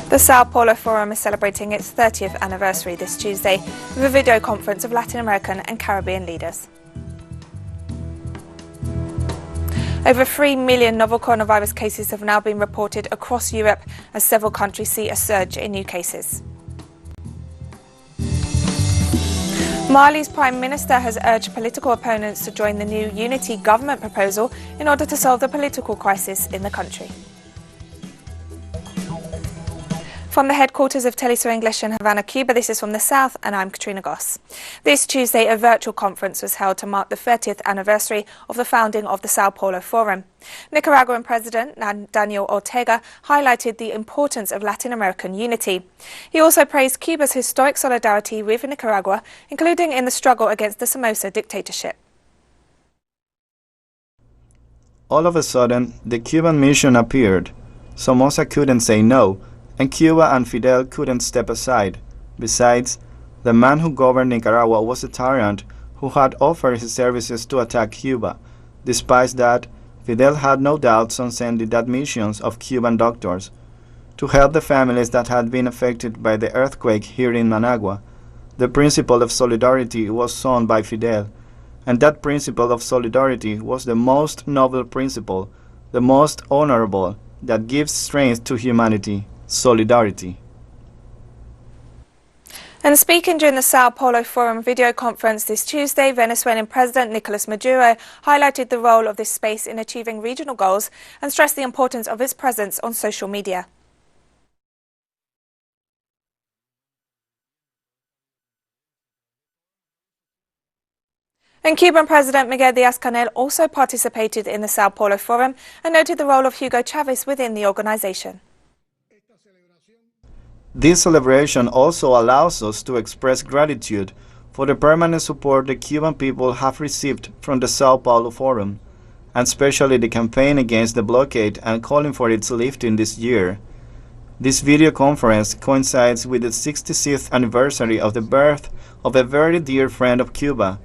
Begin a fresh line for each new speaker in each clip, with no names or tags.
The Sao Paulo Forum is celebrating its 30th anniversary this Tuesday with a video conference of Latin American and Caribbean leaders. Over 3 million novel coronavirus cases have now been reported across Europe as several countries see a surge in new cases. Mali's Prime Minister has urged political opponents to join the new unity government proposal in order to solve the political crisis in the country. From the headquarters of Telesur English in Havana, Cuba, this is From the South, and I'm Katrina Goss. This Tuesday, a virtual conference was held to mark the 30th anniversary of the founding of the Sao Paulo Forum. Nicaraguan President Daniel Ortega highlighted the importance of Latin American unity. He also praised Cuba's historic solidarity with Nicaragua, including in the struggle against the Somoza dictatorship.
All of a sudden, the Cuban mission appeared. Somoza couldn't say no, and Cuba and Fidel couldn't step aside. Besides, the man who governed Nicaragua was a tyrant who had offered his services to attack Cuba. Despite that, Fidel had no doubts on sending the admissions of Cuban doctors to help the families that had been affected by the earthquake here in Managua. The principle of solidarity was sown by Fidel, and that principle of solidarity was the most noble principle, the most honorable, that gives strength to humanity. Solidarity.
And speaking during the Sao Paulo Forum video conference this Tuesday, Venezuelan President Nicolas Maduro highlighted the role of this space in achieving regional goals and stressed the importance of its presence on social media. And Cuban President Miguel Díaz-Canel also participated in the Sao Paulo Forum and noted the role of Hugo Chavez within the organization.
This celebration also allows us to express gratitude for the permanent support the Cuban people have received from the Sao Paulo Forum, and especially the campaign against the blockade and calling for its lifting this year. This video conference coincides with the 66th anniversary of the birth of a very dear friend of Cuba,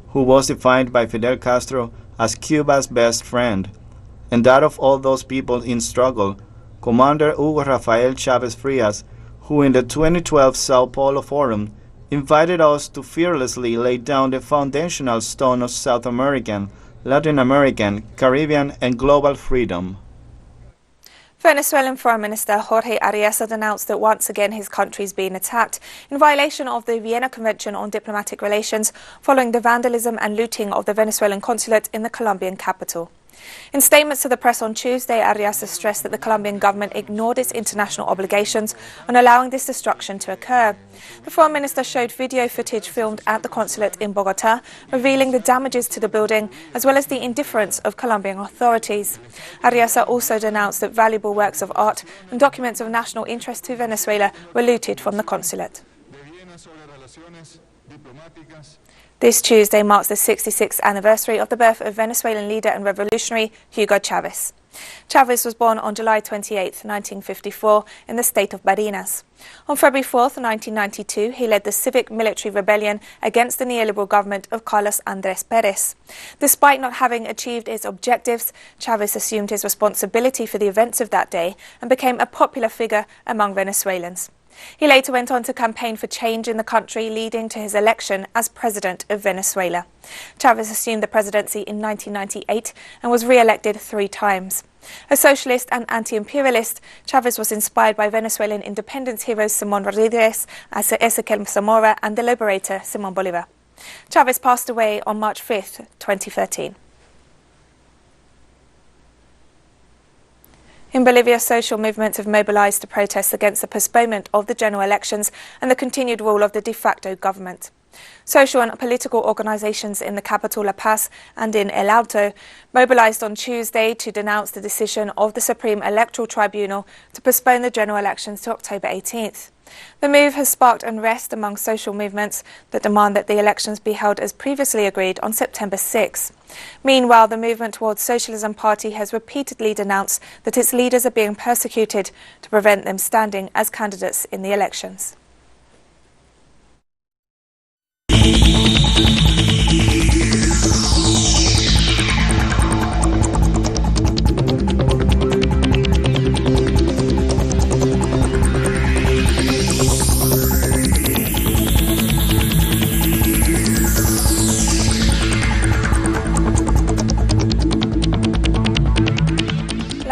who was defined by Fidel Castro as Cuba's best friend, and that of all those people in struggle, Commander Hugo Rafael Chávez Frías, who in the 2012 Sao Paulo Forum invited us to fearlessly lay down the foundational stone of South American, Latin American, Caribbean and global freedom.
Venezuelan Foreign Minister Jorge Arias announced that once again his country is being attacked in violation of the Vienna Convention on Diplomatic Relations following the vandalism and looting of the Venezuelan consulate in the Colombian capital. In statements to the press on Tuesday, Arias stressed that the Colombian government ignored its international obligations on allowing this destruction to occur. The Foreign Minister showed video footage filmed at the consulate in Bogotá, revealing the damages to the building as well as the indifference of Colombian authorities. Arias also denounced that valuable works of art and documents of national interest to Venezuela were looted from the consulate. This Tuesday marks the 66th anniversary of the birth of Venezuelan leader and revolutionary Hugo Chavez. Chavez was born on July 28, 1954, in the state of Barinas. On February 4, 1992, he led the civic-military rebellion against the neoliberal government of Carlos Andrés Pérez. Despite not having achieved its objectives, Chavez assumed his responsibility for the events of that day and became a popular figure among Venezuelans. He later went on to campaign for change in the country, leading to his election as president of Venezuela. Chavez assumed the presidency in 1998 and was re-elected 3 times. A socialist and anti-imperialist, Chavez was inspired by Venezuelan independence heroes Simón Rodríguez, Ezequiel Zamora and the liberator Simón Bolívar. Chavez passed away on March 5, 2013. In Bolivia, social movements have mobilized to protest against the postponement of the general elections and the continued rule of the de facto government. Social and political organizations in the capital La Paz and in El Alto mobilized on Tuesday to denounce the decision of the Supreme Electoral Tribunal to postpone the general elections to October 18th. The move has sparked unrest among social movements that demand that the elections be held as previously agreed on September 6. Meanwhile, the Movement Towards Socialism Party has repeatedly denounced that its leaders are being persecuted to prevent them standing as candidates in the elections.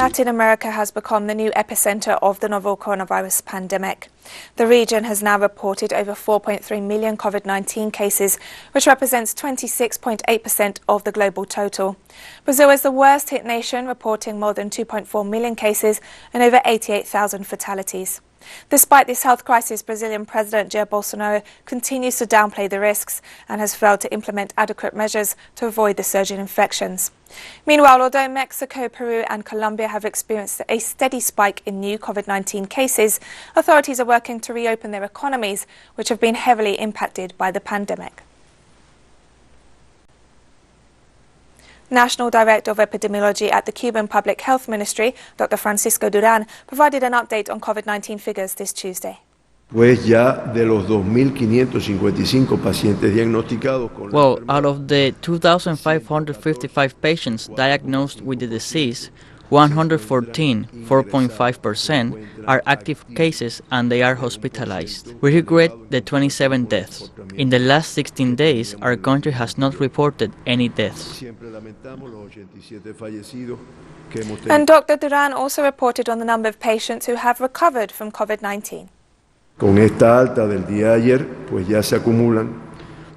Latin America has become the new epicenter of the novel coronavirus pandemic. The region has now reported over 4.3 million COVID-19 cases, which represents 26.8% of the global total. Brazil is the worst hit nation, reporting more than 2.4 million cases and over 88,000 fatalities. Despite this health crisis, Brazilian President Jair Bolsonaro continues to downplay the risks and has failed to implement adequate measures to avoid the surge in infections. Meanwhile, although Mexico, Peru and Colombia have experienced a steady spike in new COVID-19 cases, authorities are working to reopen their economies, which have been heavily impacted by the pandemic. National Director of Epidemiology at the Cuban Public Health Ministry, Dr. Francisco Duran, provided an update on COVID-19 figures this Tuesday.
Well, out of the 2,555 patients diagnosed with the disease, 114, 4.5%, are active cases and they are hospitalized. We regret the 27 deaths. In the last 16 days, our country has not reported any deaths.
And Dr. Duran also reported on the number of patients who have recovered from COVID-19.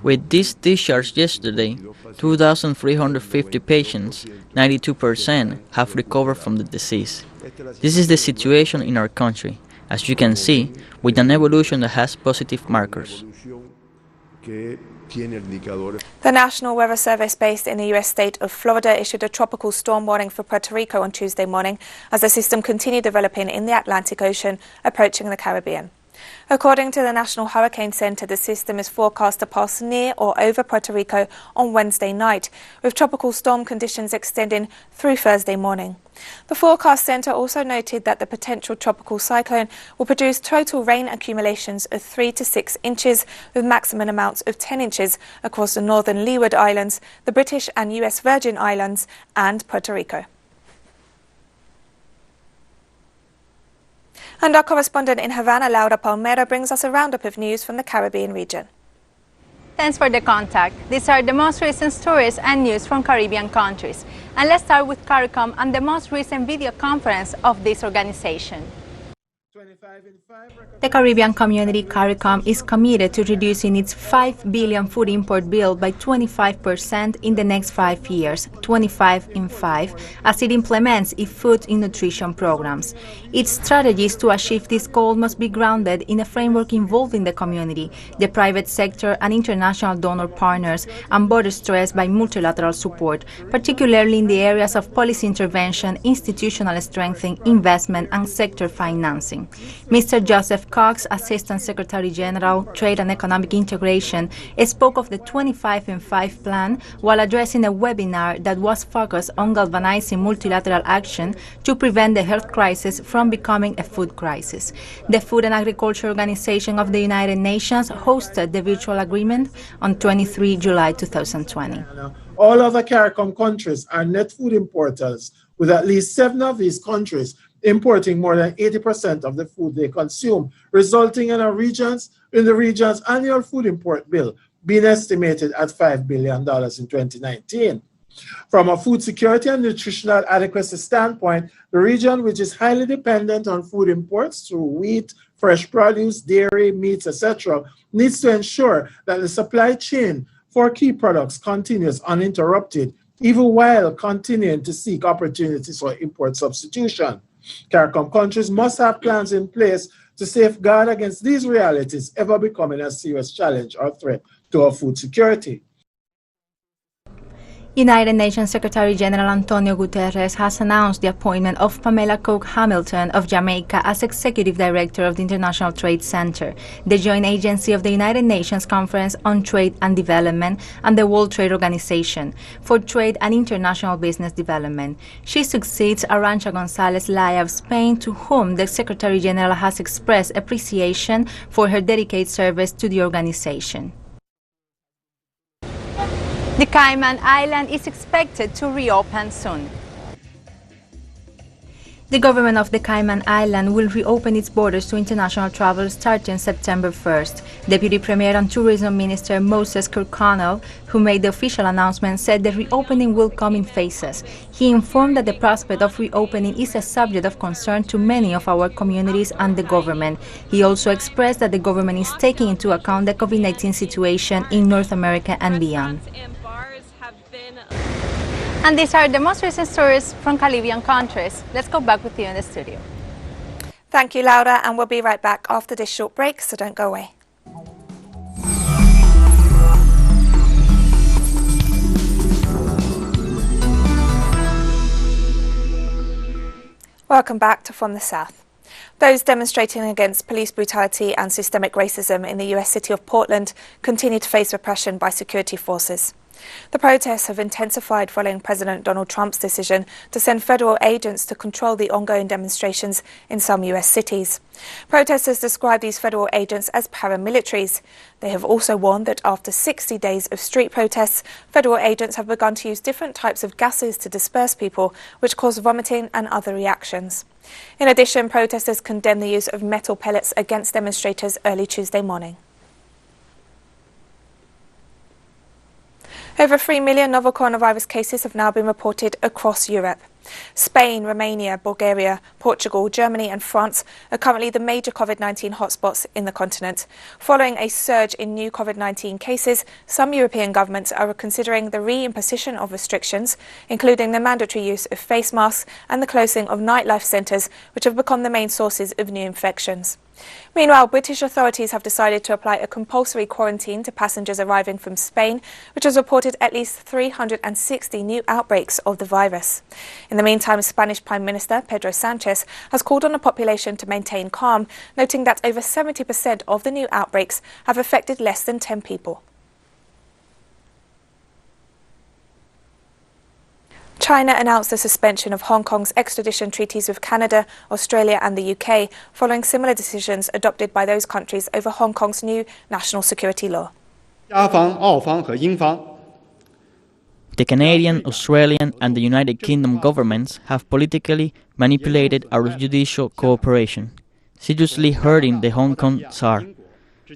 With this discharge yesterday, 2,350 patients, 92%, have recovered from the disease. This is the situation in our country, as you can see, with an evolution that has positive markers.
The National Weather Service based in the U.S. state of Florida issued a tropical storm warning for Puerto Rico on Tuesday morning as the system continued developing in the Atlantic Ocean, approaching the Caribbean. According to the National Hurricane Center, the system is forecast to pass near or over Puerto Rico on Wednesday night, with tropical storm conditions extending through Thursday morning. The Forecast Center also noted that the potential tropical cyclone will produce total rain accumulations of 3 to 6 inches, with maximum amounts of 10 inches across the northern Leeward Islands, the British and U.S. Virgin Islands, and Puerto Rico. And our correspondent in Havana, Laura Palmero, brings us a roundup of news from the Caribbean region.
Thanks for the contact. These are the most recent stories and news from Caribbean countries. And let's start with CARICOM and the most recent video conference of this organization. The Caribbean community, CARICOM, is committed to reducing its $5 billion food import bill by 25% in the next 5 years, 25 in 5, as it implements its food and nutrition programs. Its strategies to achieve this goal must be grounded in a framework involving the community, the private sector and international donor partners, and buttressed by multilateral support, particularly in the areas of policy intervention, institutional strengthening, investment, and sector financing. Mr. Joseph Cox, Assistant Secretary General, Trade and Economic Integration, spoke of the 25 in 5 plan while addressing a webinar that was focused on galvanizing multilateral action to prevent the health crisis from becoming a food crisis. The Food and Agriculture Organization of the United Nations hosted the virtual agreement on 23 July 2020.
All other CARICOM countries are net food importers, with at least 7 of these countries importing more than 80% of the food they consume, resulting in the region's annual food import bill being estimated at $5 billion in 2019. From a food security and nutritional adequacy standpoint, the region, which is highly dependent on food imports through wheat, fresh produce, dairy, meats, etc., needs to ensure that the supply chain for key products continues uninterrupted, even while continuing to seek opportunities for import substitution. CARICOM countries must have plans in place to safeguard against these realities ever becoming a serious challenge or threat to our food security.
United Nations Secretary General Antonio Guterres has announced the appointment of Pamela Cook Hamilton of Jamaica as Executive Director of the International Trade Center, the joint agency of the United Nations Conference on Trade and Development and the World Trade Organization for Trade and International Business Development. She succeeds Arantxa González Laya of Spain, to whom the Secretary General has expressed appreciation for her dedicated service to the organization. The Cayman Island is expected to reopen soon. The government of the Cayman Island will reopen its borders to international travel starting September 1st. Deputy Premier and Tourism Minister Moses Kirkconnell, who made the official announcement, said the reopening will come in phases. He informed that the prospect of reopening is a subject of concern to many of our communities and the government. He also expressed that the government is taking into account the COVID-19 situation in North America and beyond. And these are the most recent stories from Caribbean countries. Let's go back with you in the studio.
Thank you, Laura, and we'll be right back after this short break, so don't go away. Welcome back to From the South. Those demonstrating against police brutality and systemic racism in the US city of Portland continue to face repression by security forces. The protests have intensified following President Donald Trump's decision to send federal agents to control the ongoing demonstrations in some US cities. Protesters describe these federal agents as paramilitaries. They have also warned that after 60 days of street protests, federal agents have begun to use different types of gases to disperse people, which cause vomiting and other reactions. In addition, protesters condemn the use of metal pellets against demonstrators early Tuesday morning. Over 3 million novel coronavirus cases have now been reported across Europe. Spain, Romania, Bulgaria, Portugal, Germany and France are currently the major COVID-19 hotspots in the continent. Following a surge in new COVID-19 cases, some European governments are considering the reimposition of restrictions, including the mandatory use of face masks and the closing of nightlife centres, which have become the main sources of new infections. Meanwhile, British authorities have decided to apply a compulsory quarantine to passengers arriving from Spain, which has reported at least 360 new outbreaks of the virus. In the meantime, Spanish Prime Minister Pedro Sánchez has called on the population to maintain calm, noting that over 70% of the new outbreaks have affected less than 10 people. China announced the suspension of Hong Kong's extradition treaties with Canada, Australia and the UK, following similar decisions adopted by those countries over Hong Kong's new national security law.
The Canadian, Australian and the United Kingdom governments have politically manipulated our judicial cooperation, seriously hurting the Hong Kong SAR.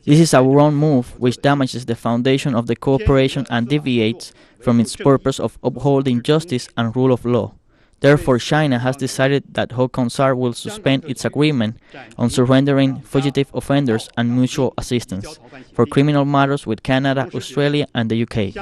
This is a wrong move which damages the foundation of the cooperation and deviates from its purpose of upholding justice and rule of law. Therefore, China has decided that Hong Kong SAR will suspend its agreement on surrendering fugitive offenders and mutual assistance for criminal matters with Canada, Australia and the UK.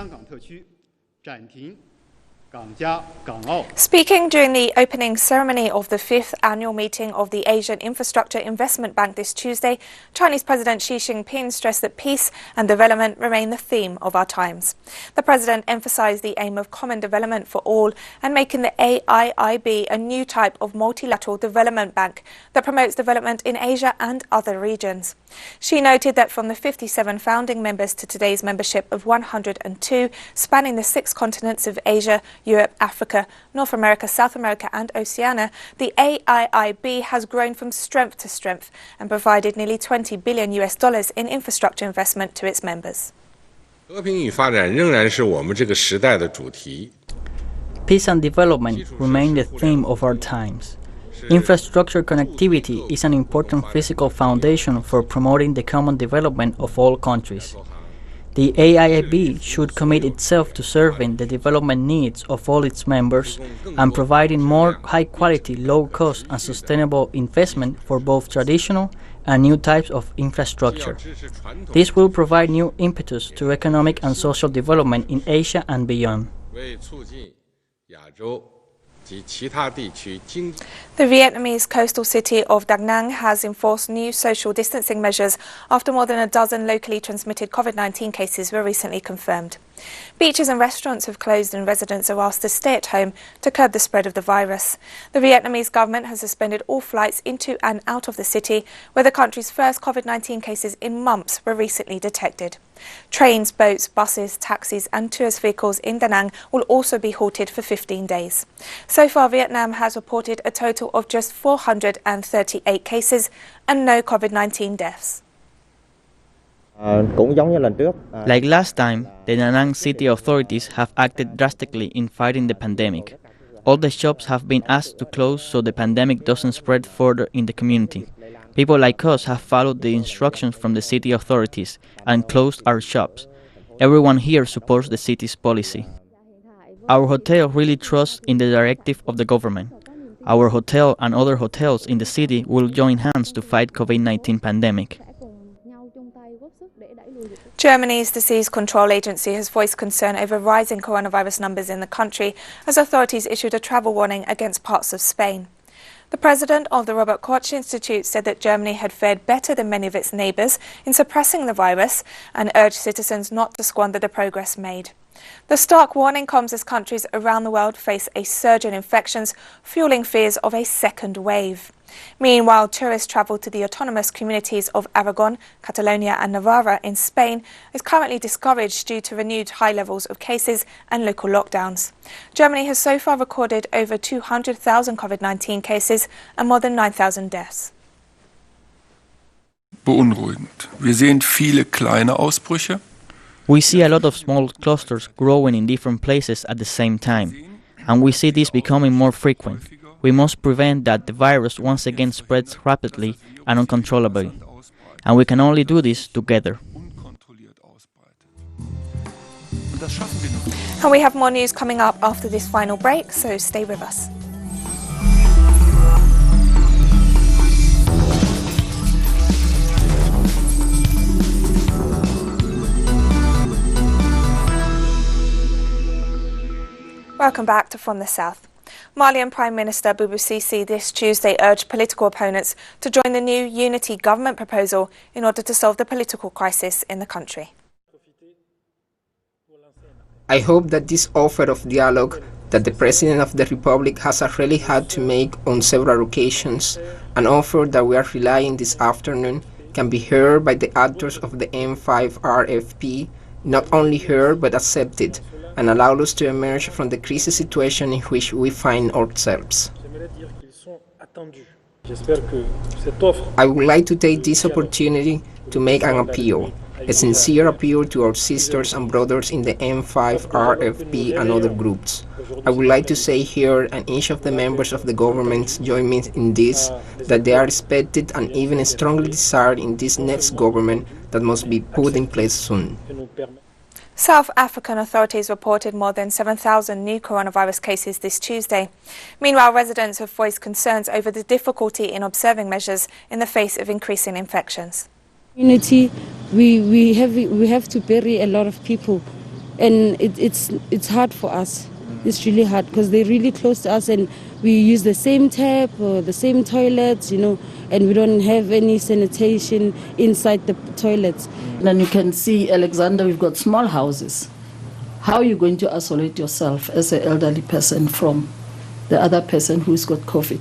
Speaking during the opening ceremony of the 5th annual meeting of the Asian Infrastructure Investment Bank this Tuesday, Chinese President Xi Jinping stressed that peace and development remain the theme of our times. The president emphasized the aim of common development for all and making the AIIB a new type of multilateral development bank that promotes development in Asia and other regions. Xi noted that from the 57 founding members to today's membership of 102, spanning the 6 continents of Asia, Europe, Africa, North America, South America and Oceania, the AIIB has grown from strength to strength and provided nearly $20 billion in infrastructure investment to its members.
Peace and development remain the theme of our times. Infrastructure connectivity is an important physical foundation for promoting the common development of all countries. The AIIB should commit itself to serving the development needs of all its members and providing more high-quality, low-cost and sustainable investment for both traditional and new types of infrastructure. This will provide new impetus to economic and social development in Asia and beyond.
The Vietnamese coastal city of Da Nang has enforced new social distancing measures after more than a dozen locally transmitted COVID-19 cases were recently confirmed. Beaches and restaurants have closed and residents are asked to stay at home to curb the spread of the virus. The Vietnamese government has suspended all flights into and out of the city, where the country's first COVID-19 cases in months were recently detected. Trains, boats, buses, taxis and tourist vehicles in Da Nang will also be halted for 15 days. So far, Vietnam has reported a total of just 438 cases and no COVID-19 deaths.
Like last time, the Da Nang city authorities have acted drastically in fighting the pandemic. All the shops have been asked to close so the pandemic doesn't spread further in the community. People like us have followed the instructions from the city authorities and closed our shops. Everyone here supports the city's policy. Our hotel really trusts in the directive of the government. Our hotel and other hotels in the city will join hands to fight COVID-19 pandemic.
Germany's Disease Control Agency has voiced concern over rising coronavirus numbers in the country as authorities issued a travel warning against parts of Spain. The president of the Robert Koch Institute said that Germany had fared better than many of its neighbours in suppressing the virus and urged citizens not to squander the progress made. The stark warning comes as countries around the world face a surge in infections, fueling fears of a second wave. Meanwhile, tourist travel to the autonomous communities of Aragon, Catalonia and Navarra in Spain is currently discouraged due to renewed high levels of cases and local lockdowns. Germany has so far recorded over 200,000 COVID-19 cases and more than 9,000 deaths.
Beunruhigend. Wir sehen viele kleine Ausbrüche.
We see a lot of small clusters growing in different places at the same time, and we see this becoming more frequent. We must prevent that the virus once again spreads rapidly and uncontrollably, and we can only do this together.
And we have more news coming up after this final break, so stay with us. Welcome back to From the South. Malian Prime Minister Sisi this Tuesday urged political opponents to join the new unity government proposal in order to solve the political crisis in the country.
I hope that this offer of dialogue that the President of the Republic has already had to make on several occasions, an offer that we are relying this afternoon, can be heard by the actors of the M5 RFP, not only heard but accepted, and allow us to emerge from the crisis situation in which we find ourselves. I would like to take this opportunity to make an appeal, a sincere appeal to our sisters and brothers in the M5 RFP and other groups. I would like to say here, and each of the members of the government join me in this, that they are respected and even strongly desired in this next government that must be put in place soon.
South African authorities reported more than 7,000 new coronavirus cases this Tuesday. Meanwhile, residents have voiced concerns over the difficulty in observing measures in the face of increasing infections.
Community, we have to bury a lot of people, and it's hard for us. It's really hard because they're really close to us, and we use the same tap or the same toilets, and we don't have any sanitation inside the toilets.
Then you can see, Alexander, we've got small houses. How are you going to isolate yourself as an elderly person from the other person who's got COVID?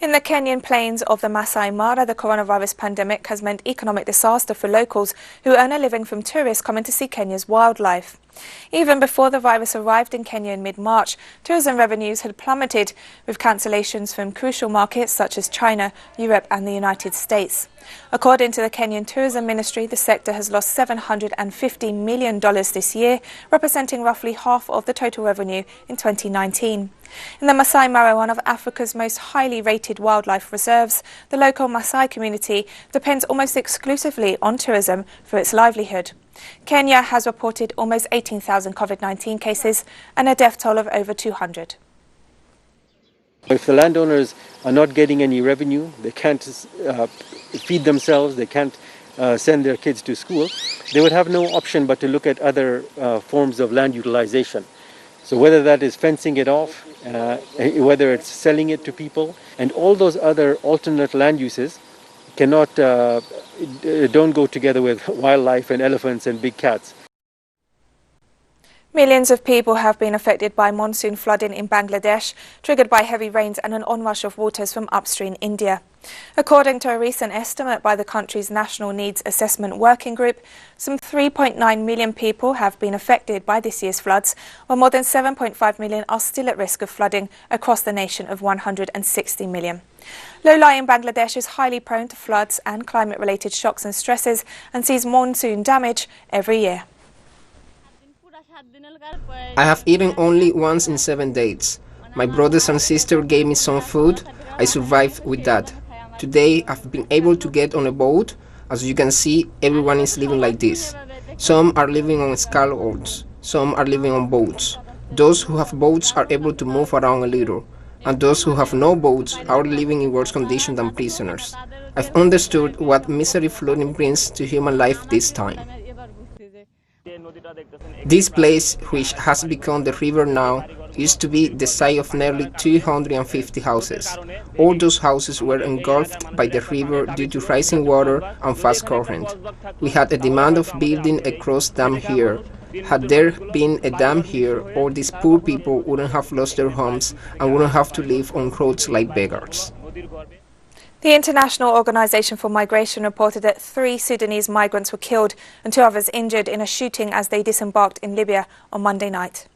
In the Kenyan plains of the Masai Mara, the coronavirus pandemic has meant economic disaster for locals who earn a living from tourists coming to see Kenya's wildlife. Even before the virus arrived in Kenya in mid-March, tourism revenues had plummeted, with cancellations from crucial markets such as China, Europe and the United States. According to the Kenyan Tourism Ministry, the sector has lost $750 million this year, representing roughly half of the total revenue in 2019. In the Masai Mara, one of Africa's most highly rated wildlife reserves, the local Masai community depends almost exclusively on tourism for its livelihood. Kenya has reported almost 18,000 COVID-19 cases and a death toll of over 200.
If the landowners are not getting any revenue, they can't feed themselves, they can't send their kids to school, they would have no option but to look at other forms of land utilization. So whether that is fencing it off, whether it's selling it to people, and all those other alternate land uses don't go together with wildlife and elephants and big cats.
Millions of people have been affected by monsoon flooding in Bangladesh, triggered by heavy rains and an onrush of waters from upstream India. According to a recent estimate by the country's National Needs Assessment Working Group, some 3.9 million people have been affected by this year's floods, while more than 7.5 million are still at risk of flooding across the nation of 160 million. Low-lying Bangladesh is highly prone to floods and climate-related shocks and stresses and sees monsoon damage every year.
I have eaten only once in 7 days. My brothers and sisters gave me some food. I survived with that. Today, I've been able to get on a boat. As you can see, everyone is living like this. Some are living on scaffolds, some are living on boats. Those who have boats are able to move around a little, and those who have no boats are living in worse conditions than prisoners. I've understood what misery flooding brings to human life this time. This place, which has become the river now, used to be the site of nearly 250 houses. All those houses were engulfed by the river due to rising water and fast current. We had a demand of building a cross dam here. Had there been a dam here, all these poor people wouldn't have lost their homes and wouldn't have to live on roads like beggars.
The International Organization for Migration reported that 3 Sudanese migrants were killed and 2 others injured in a shooting as they disembarked in Libya on Monday night.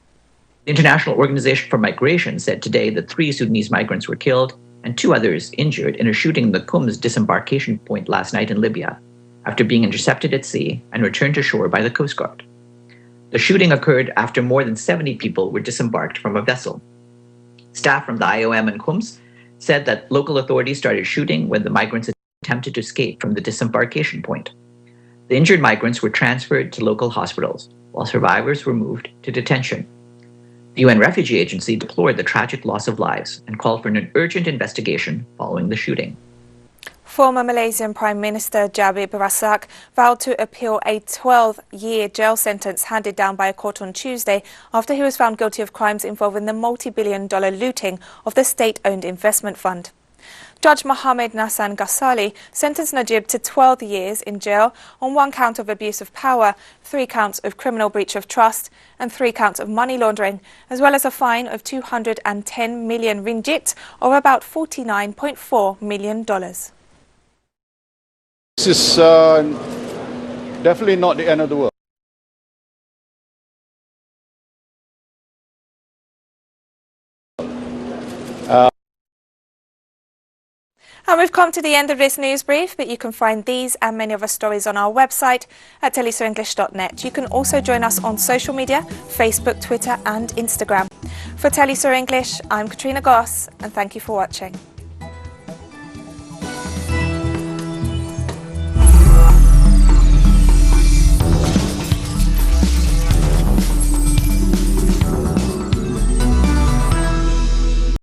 The International Organization for Migration said today that 3 Sudanese migrants were killed and 2 others injured in a shooting in the Qum's disembarkation point last night in Libya, after being intercepted at sea and returned to shore by the Coast Guard. The shooting occurred after more than 70 people were disembarked from a vessel. Staff from the IOM and Qum's said that local authorities started shooting when the migrants attempted to escape from the disembarkation point. The injured migrants were transferred to local hospitals, while survivors were moved to detention. The UN Refugee Agency deplored the tragic loss of lives and called for an urgent investigation following the shooting.
Former Malaysian Prime Minister Jabir Razak vowed to appeal a 12-year jail sentence handed down by a court on Tuesday after he was found guilty of crimes involving the multi-billion-dollar looting of the state-owned investment fund. Judge Mohammed Nassan Ghazali sentenced Najib to 12 years in jail on 1 count of abuse of power, 3 counts of criminal breach of trust and 3 counts of money laundering, as well as a fine of 210 million ringgit, or about $49.4 million.
This is definitely not the end of the world.
And we've come to the end of this news brief, but you can find these and many other stories on our website at telesurenglish.net. You can also join us on social media, Facebook, Twitter and Instagram. For Telesur English, I'm Katrina Goss, and thank you for watching.